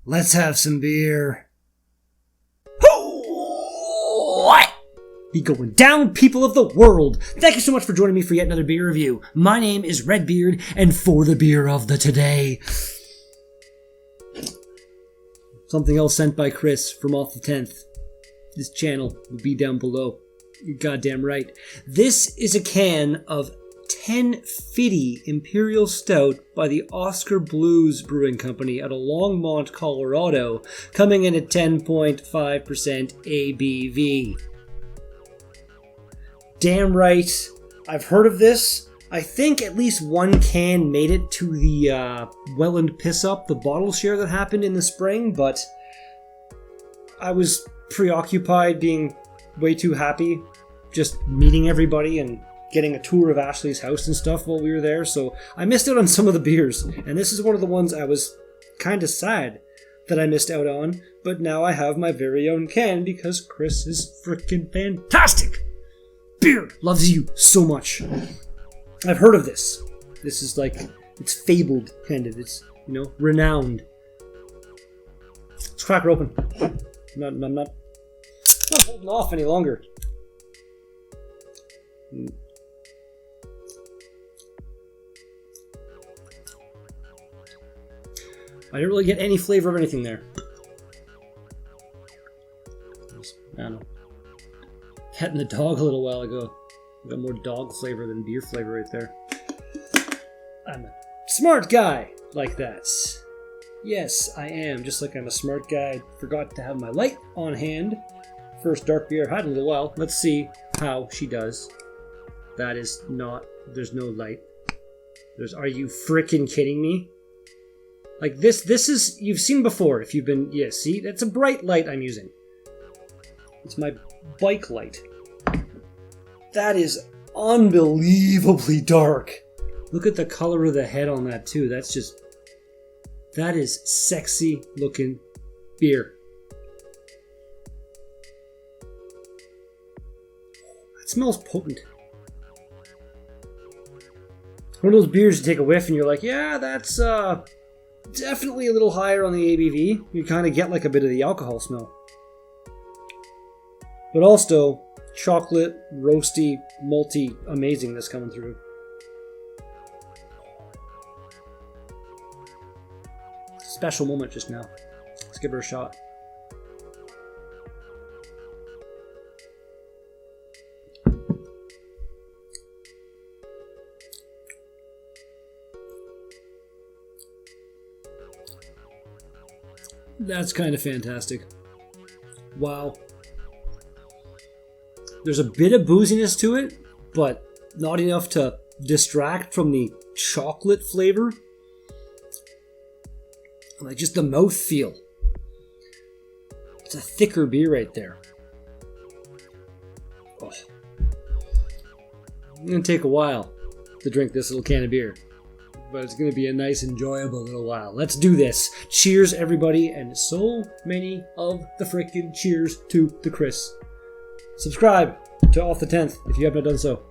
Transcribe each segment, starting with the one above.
Let's have some beer. What? Be going down, people of the world. Thank you so much for joining me for yet another beer review. My name is Redbeard, and for the beer of the today, something else sent by Chris from off the 10th. This channel will be down below. You're goddamn right. This is a can of 10 Fidy Imperial Stout by the Oskar Blues Brewing Company out of Longmont, Colorado, coming in at 10.5% ABV. Damn right, I've heard of this. I think at least one can made it to the Welland Piss Up, the bottle share that happened in the spring, but I was preoccupied being way too happy just meeting everybody and getting a tour of Ashley's house and stuff while we were there, so I missed out on some of the beers, and this is one of the ones I was kind of sad that I missed out on, but now I have my very own can because Chris is freaking fantastic! Beer loves you so much. I've heard of this. This is like, it's fabled, kind of. It's, renowned. Let's crack her open. I'm not holding off any longer. I didn't really get any flavor of anything there. I don't know. Petting the dog a little while ago. Got more dog flavor than beer flavor right there. I'm a smart guy like that. Yes, I am. Just like I'm a smart guy. Forgot to have my light on hand. First dark beer I had in a little while. Let's see how she does. That is not... There's no light. Are you freaking kidding me? Like this is... You've seen before if you've been... Yeah, see? That's a bright light I'm using. It's my bike light. That is unbelievably dark. Look at the color of the head on that too. That's just... That is sexy looking beer. That smells potent. One of those beers you take a whiff and you're like, yeah, that's definitely a little higher on the ABV. You kind of get like a bit of the alcohol smell. But also, chocolate, roasty, malty amazingness coming through. Special moment just now. Let's give her a shot. That's kind of fantastic. Wow. There's a bit of booziness to it, but not enough to distract from the chocolate flavor. Like just the mouthfeel. It's a thicker beer right there. Oh. It's going to take a while to drink this little can of beer. But it's going to be a nice, enjoyable little while. Let's do this. Cheers, everybody, and so many of the frickin' cheers to the Chris. Subscribe to Off the 10th if you haven't done so.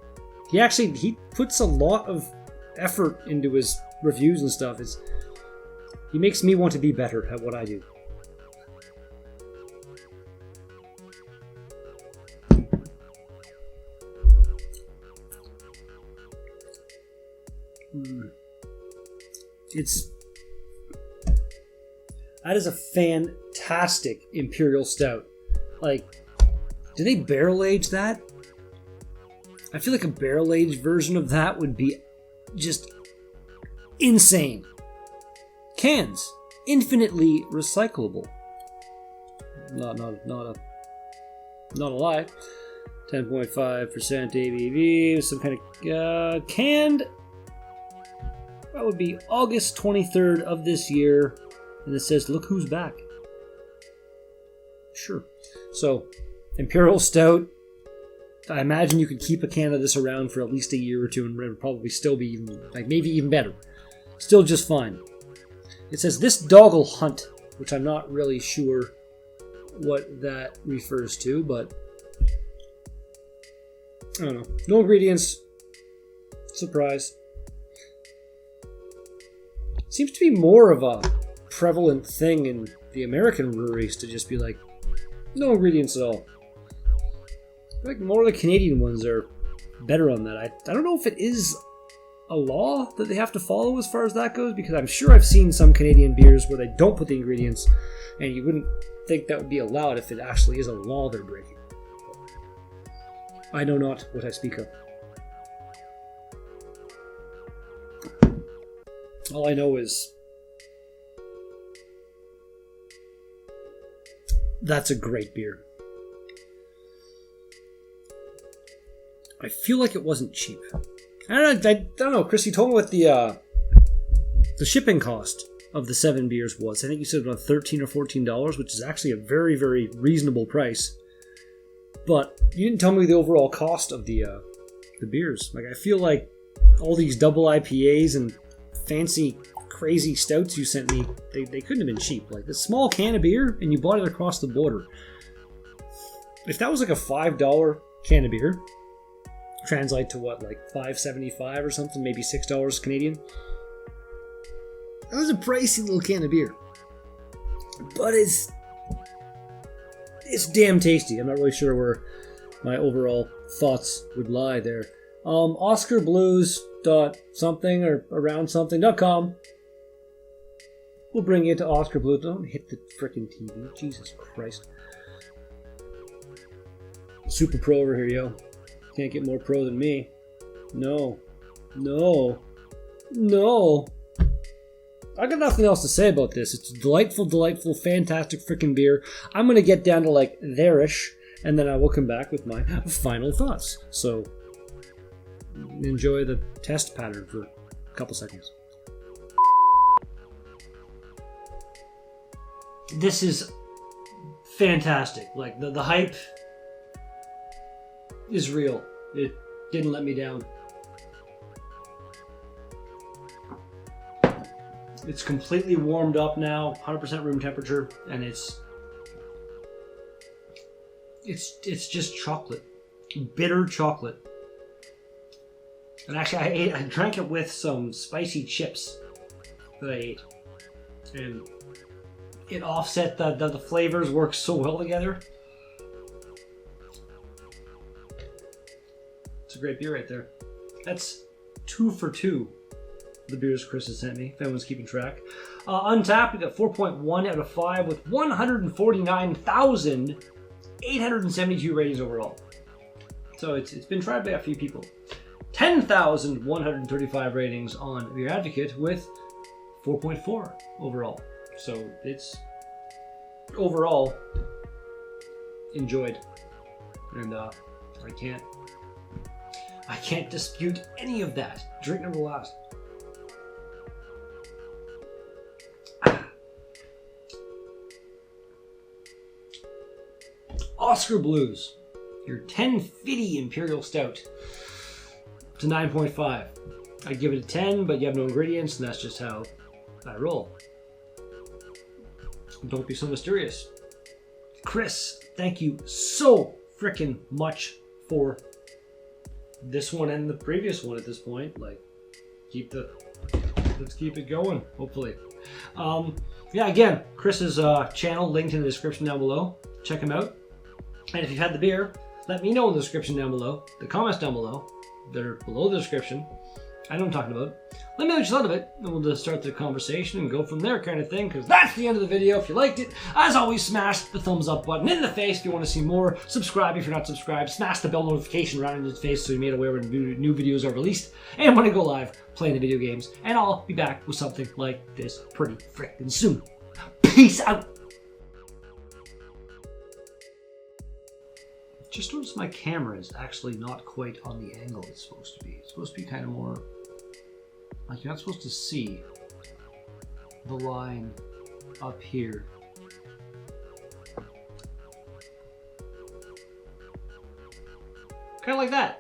He puts a lot of effort into his reviews and stuff. He makes me want to be better at what I do. That is a fantastic Imperial Stout. Like, do they barrel age that? I feel like a barrel aged version of that would be just insane. Cans, infinitely recyclable. Not a lie. 10.5% ABV, some kind of canned. That would be August 23rd of this year, and it says, "Look who's back." Sure. So, Imperial Stout. I imagine you could keep a can of this around for at least a year or two, and it would probably still be maybe even better. Still just fine. It says, "This dog'll hunt," which I'm not really sure what that refers to, but I don't know. No ingredients. Surprise. Seems to be more of a prevalent thing in the American breweries to just be like, no ingredients at all. I feel like more of the Canadian ones are better on that. I don't know if it is a law that they have to follow as far as that goes, because I'm sure I've seen some Canadian beers where they don't put the ingredients, and you wouldn't think that would be allowed if it actually is a law they're breaking. I know not what I speak of. All I know is that's a great beer. I feel like it wasn't cheap. I don't know, Chris, you told me what the shipping cost of the 7 beers was. I think you said about $13 or $14, which is actually a very, very reasonable price. But you didn't tell me the overall cost of the beers. Like, I feel like all these double IPAs and fancy, crazy stouts you sent me, they couldn't have been cheap. Like, this small can of beer, and you bought it across the border. If that was like a $5 can of beer, translate to what, like $5.75 or something, maybe $6 Canadian. That was a pricey little can of beer, but it's damn tasty. I'm not really sure where my overall thoughts would lie there. Oskar Blues something or around something.com. We'll bring you to Oskar Blues. Don't hit the frickin' TV, Jesus Christ. Super pro over here, yo. Can't get more pro than me. No. I got nothing else to say about this. It's a delightful, delightful, fantastic freaking beer. I'm going to get down to like there-ish, and then I will come back with my final thoughts. So, enjoy the test pattern for a couple seconds. This is fantastic. Like, the hype is real. It didn't let me down. It's completely warmed up now, 100% room temperature, and it's just chocolate, bitter chocolate. And actually, I drank it with some spicy chips that I ate, and it offset the flavors work so well together. It's a great beer right there. That's 2 for 2. The beers Chris has sent me, if anyone's keeping track. Untapped, we got 4.1 out of 5 with 149,872 ratings overall. So it's been tried by a few people. 10,135 ratings on Beer Advocate with 4.4 overall. So it's overall enjoyed. And I can't dispute any of that. Drink number last. Oskar Blues, your 10 Fidy Imperial Stout. It's a 9.5. I'd give it a 10, but you have no ingredients, and that's just how I roll. Don't be so mysterious. Chris, thank you so freaking much for this one and the previous one at this point. Like, let's keep it going, hopefully. Yeah, again, Chris's channel linked in the description down below. Check him out. And if you've had the beer, let me know in the description down below, the comments down below. They're below the description. I know what I'm talking about. Let me know what you thought of it, and we'll just start the conversation and go from there, kind of thing, because that's the end of the video. If you liked it, as always, smash the thumbs up button in the face if you want to see more. Subscribe if you're not subscribed. Smash the bell notification right in the face so you're made aware when new videos are released. And when I go live, playing the video games. And I'll be back with something like this pretty frickin' soon. Peace out! Just noticed my camera is actually not quite on the angle it's supposed to be. It's supposed to be kind of more, like, you're not supposed to see the line up here. Kind of like that.